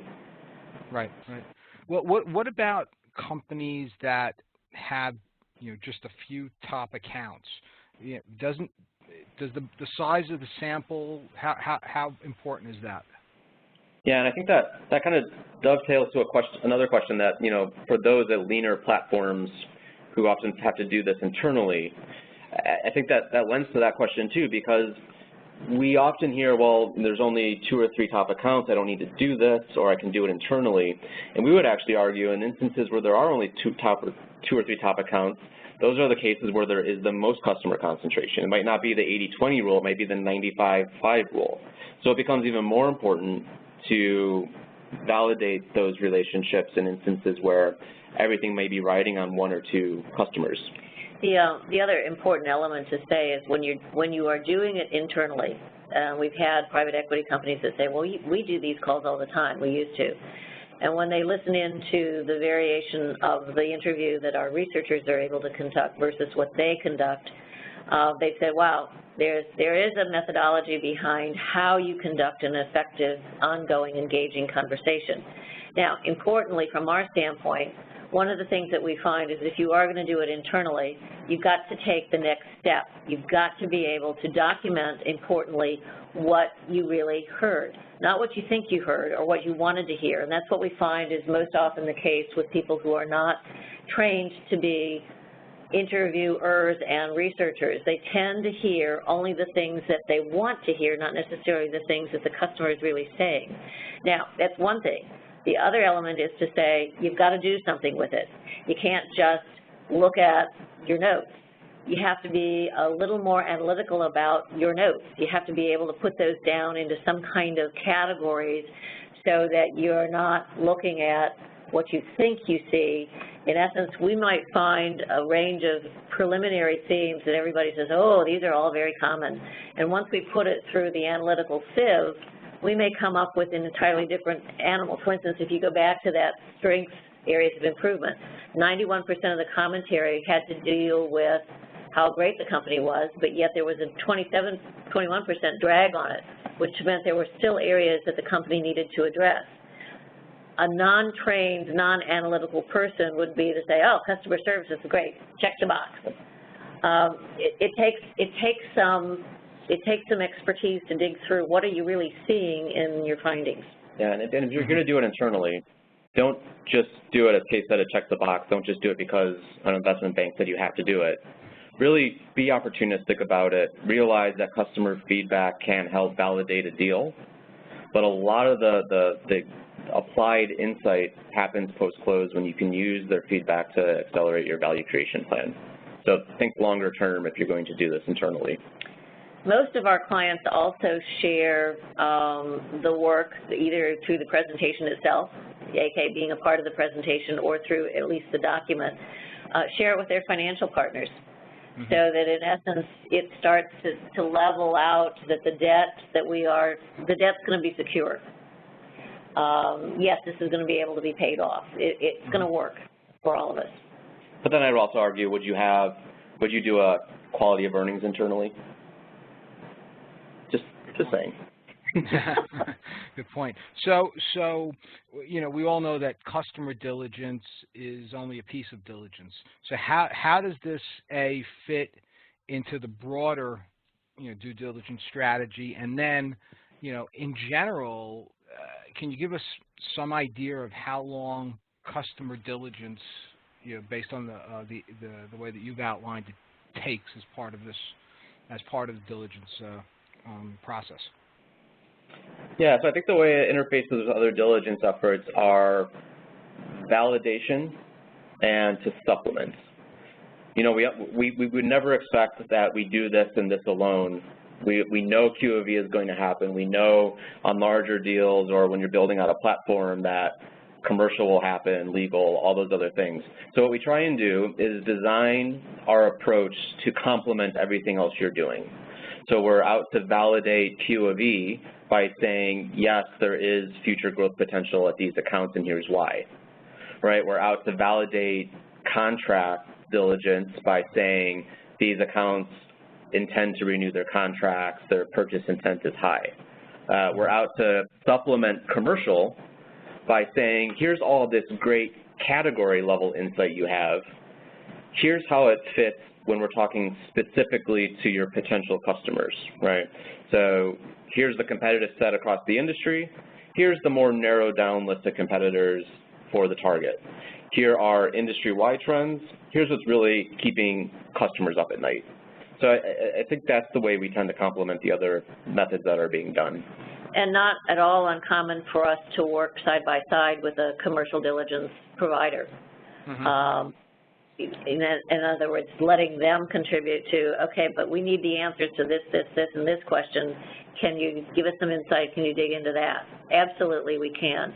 Right, right. What about companies that have, just a few top accounts? Does the size of the sample, how important is that? Yeah, and I think that kind of dovetails to another question that, for those at leaner platforms who often have to do this internally, I think that lends to that question too, because we often hear, well, there's only 2 or 3 top accounts, I don't need to do this, or I can do it internally. And we would actually argue in instances where there are only 2 or 3 top accounts, those are the cases where there is the most customer concentration. It might not be the 80-20 rule, it might be the 95-5 rule. So it becomes even more important to validate those relationships in instances where everything may be riding on 1 or 2 customers. The other important element to say is when you are doing it internally, we've had private equity companies that say, well, we do these calls all the time, we used to. And when they listen into the variation of the interview that our researchers are able to conduct versus what they conduct, they say, wow, there is a methodology behind how you conduct an effective, ongoing, engaging conversation. Now, importantly, from our standpoint, one of the things that we find is if you are going to do it internally, you've got to take the next step. You've got to be able to document, importantly, what you really heard, not what you think you heard or what you wanted to hear. And that's what we find is most often the case with people who are not trained to be interviewers and researchers. They tend to hear only the things that they want to hear, not necessarily the things that the customer is really saying. Now, that's one thing. The other element is to say you've got to do something with it. You can't just look at your notes. You have to be a little more analytical about your notes. You have to be able to put those down into some kind of categories so that you're not looking at what you think you see. In essence, we might find a range of preliminary themes that everybody says, oh, these are all very common. And once we put it through the analytical sieve, we may come up with an entirely different animal. For instance, if you go back to that strengths areas of improvement, 91% of the commentary had to deal with how great the company was, but yet there was a 21% drag on it, which meant there were still areas that the company needed to address. A non-trained, non-analytical person would be to say, oh, customer service is great, check the box. It takes some expertise to dig through what are you really seeing in your findings. Yeah, and if you're going to do it internally, don't just do it as case study, check the box. Don't just do it because an investment bank said you have to do it. Really be opportunistic about it. Realize that customer feedback can help validate a deal, but a lot of the applied insight happens post-close when you can use their feedback to accelerate your value creation plan. So think longer term if you're going to do this internally. Most of our clients also share the work either through the presentation itself, aka being a part of the presentation, or through at least the document, share it with their financial partners. Mm-hmm. So that in essence it starts to level out that the debt's going to be secure. Yes, this is going to be able to be paid off. It's going to work for all of us. But then I'd also argue, would you do a quality of earnings internally? Just saying. Good point. So we all know that customer diligence is only a piece of diligence. So how does this fit into the broader due diligence strategy? And then in general, can you give us some idea of how long customer diligence, based on the way that you've outlined it, takes as part of the diligence process? Yeah, so I think the way it interfaces with other diligence efforts are validation and to supplement. We would never expect that we do this and this alone. We know QOV is going to happen. We know on larger deals or when you're building out a platform that commercial will happen, legal, all those other things. So what we try and do is design our approach to complement everything else you're doing. So we're out to validate Q of E by saying, yes, there is future growth potential at these accounts, and here's why. Right? We're out to validate contract diligence by saying these accounts intend to renew their contracts, their purchase intent is high. We're out to supplement commercial by saying, here's all this great category level insight you have. Here's how it fits when we're talking specifically to your potential customers, right? So here's the competitive set across the industry. Here's the more narrowed down list of competitors for the target. Here are industry-wide trends. Here's what's really keeping customers up at night. So I think that's the way we tend to complement the other methods that are being done. And not at all uncommon for us to work side by side with a commercial diligence provider. Mm-hmm. In other words, letting them contribute to, okay, but we need the answers to this, and this question. Can you give us some insight? Can you dig into that? Absolutely, we can.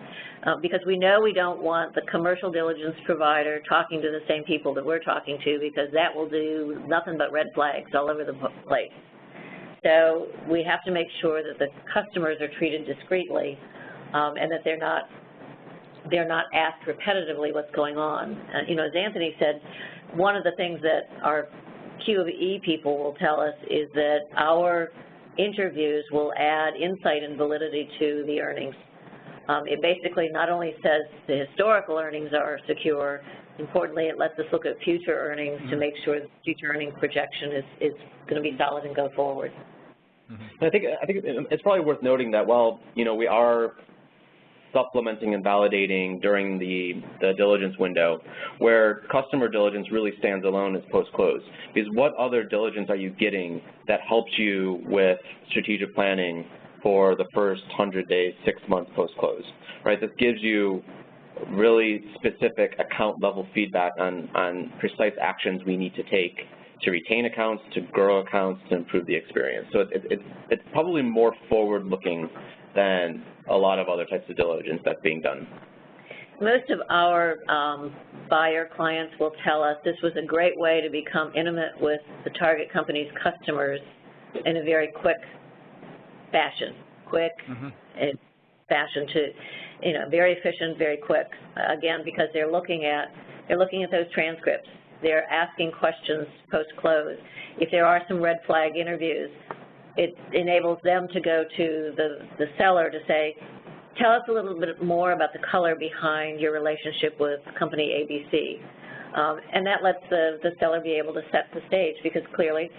Because we know we don't want the commercial diligence provider talking to the same people that we're talking to, because that will do nothing but red flags all over the place. So we have to make sure that the customers are treated discreetly, and that they're not asked repetitively what's going on. You know, as Anthony said, one of the things that our Q of E people will tell us is that our interviews will add insight and validity to the earnings. It basically not only says the historical earnings are secure, importantly, it lets us look at future earnings to make sure the future earnings projection is going to be solid and go forward. Mm-hmm. I think it's probably worth noting that while, you know, we are supplementing and validating during the diligence window, where customer diligence really stands alone is post-close. Because what other diligence are you getting that helps you with strategic planning for the first 100 days, 6 months post-close, right? This gives you really specific account-level feedback on precise actions we need to take to retain accounts, to grow accounts, to improve the experience. So it's probably more forward-looking than a lot of other types of diligence that's being done. Most of our buyer clients will tell us this was a great way to become intimate with the target company's customers in a very quick fashion. Fashion to, you know, very efficient, very quick. Again, because they're looking at those transcripts. They're asking questions post-close. If there are some red flag interviews, it enables them to go to the seller to say, tell us a little bit more about the color behind your relationship with company ABC. And that lets the seller be able to set the stage, because clearly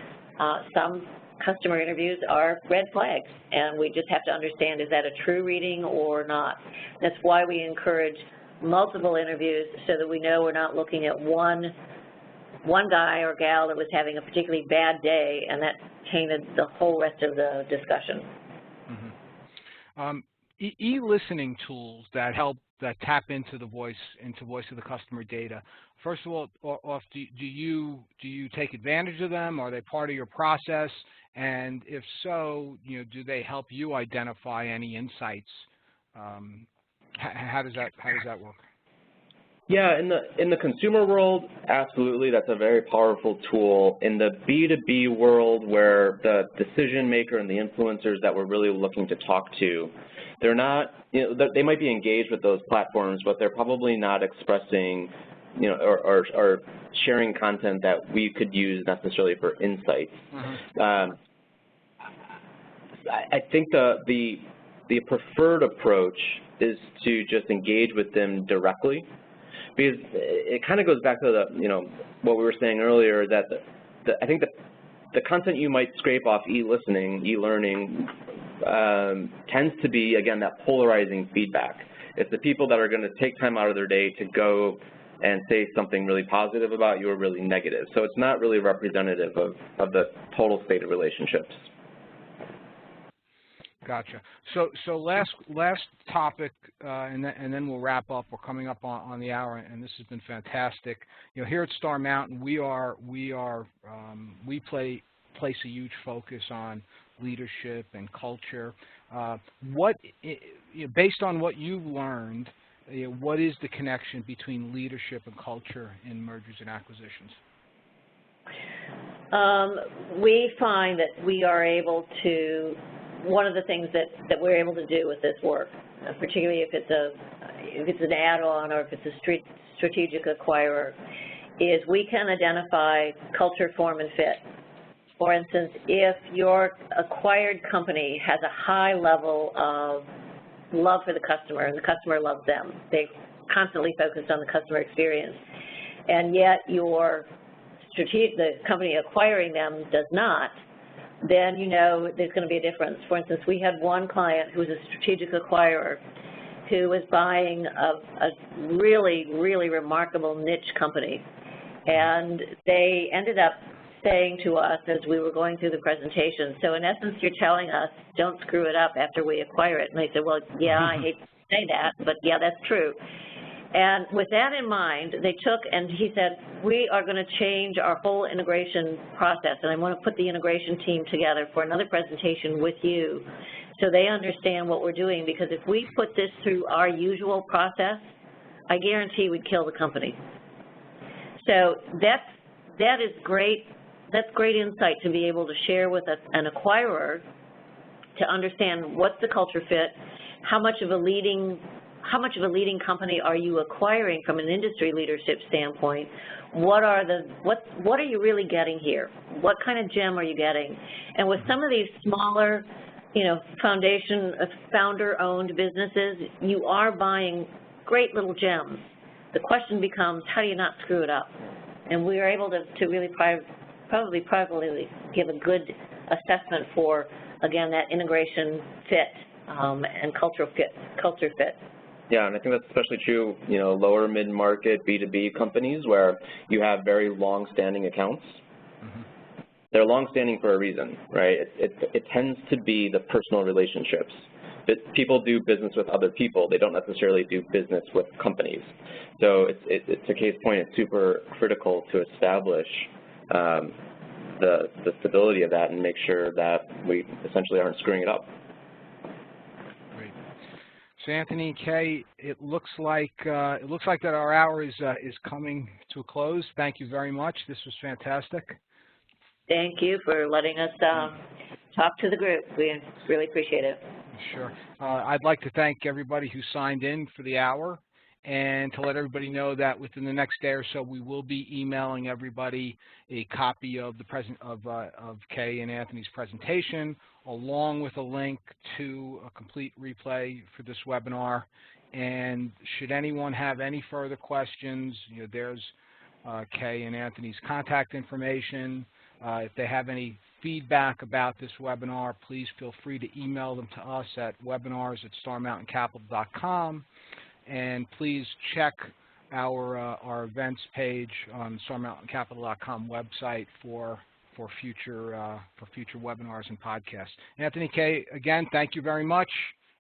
some customer interviews are red flags, and we just have to understand, is that a true reading or not? That's why we encourage multiple interviews, so that we know we're not looking at one guy or gal that was having a particularly bad day, and that tainted the whole rest of the discussion. Mm-hmm. E-listening tools that tap into the voice of the customer data. First of all, do you take advantage of them? Are they part of your process? And if so, you know, do they help you identify any insights? How does that work? Yeah, in the consumer world, absolutely, that's a very powerful tool. In the B2B world, where the decision maker and the influencers that we're really looking to talk to, they're not, you know, they might be engaged with those platforms, but they're probably not expressing, you know, or sharing content that we could use necessarily for insights. Mm-hmm. I think the preferred approach is to just engage with them directly, because it kind of goes back to what we were saying earlier, that I think the content you might scrape off e-listening, e-learning, tends to be, again, that polarizing feedback. It's the people that are going to take time out of their day to go and say something really positive about you or really negative. So it's not really representative of the total state of relationships. Gotcha. So last topic, and then we'll wrap up. We're coming up on the hour, and this has been fantastic. You know, here at Star Mountain, we place a huge focus on leadership and culture. Based on what you've learned what is the connection between leadership and culture in mergers and acquisitions? We find that we are able to, one of the things that we're able to do with this work, particularly if it's an add-on or if it's a strategic acquirer, is we can identify culture, form, and fit. For instance, if your acquired company has a high level of love for the customer and the customer loves them, they're constantly focused on the customer experience, and yet the company acquiring them does not, then you know there's going to be a difference. For instance, we had one client who was a strategic acquirer who was buying a really, really remarkable niche company, and they ended up saying to us as we were going through the presentation, so in essence you're telling us don't screw it up after we acquire it. And they said, well, yeah, I hate to say that, but yeah, that's true. And with that in mind, they took, and he said, we are going to change our whole integration process, and I want to put the integration team together for another presentation with you so they understand what we're doing, because if we put this through our usual process, I guarantee we'd kill the company. So that is great. That's great insight to be able to share with an acquirer to understand what's the culture fit, how much of a leading company are you acquiring from an industry leadership standpoint? What are you really getting here? What kind of gem are you getting? And with some of these smaller, founder-owned businesses, you are buying great little gems. The question becomes, how do you not screw it up? And we are able to really probably give a good assessment for, again, that integration fit and culture fit. Yeah, and I think that's especially true, lower mid-market B2B companies where you have very long-standing accounts. Mm-hmm. They're long-standing for a reason, right? It tends to be the personal relationships. People do business with other people. They don't necessarily do business with companies. So it's a case point. It's super critical to establish the stability of that and make sure that we essentially aren't screwing it up. Great. So Anthony and Kay, it looks like that our hour is coming to a close. Thank you very much. This was fantastic. Thank you for letting us talk to the group. We really appreciate it. Sure. I'd like to thank everybody who signed in for the hour, and to let everybody know that within the next day or so, we will be emailing everybody a copy of of Kay and Anthony's presentation, along with a link to a complete replay for this webinar. And should anyone have any further questions, there's Kay and Anthony's contact information. If they have any feedback about this webinar, please feel free to email them to us at webinars@starmountaincapital.com. And please check our events page on starmountaincapital.com website for future webinars and podcasts. Anthony, Kay, again, thank you very much,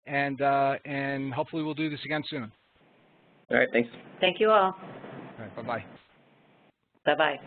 and hopefully we'll do this again soon. All right, thanks. Thank you all. All right, bye-bye. Bye-bye.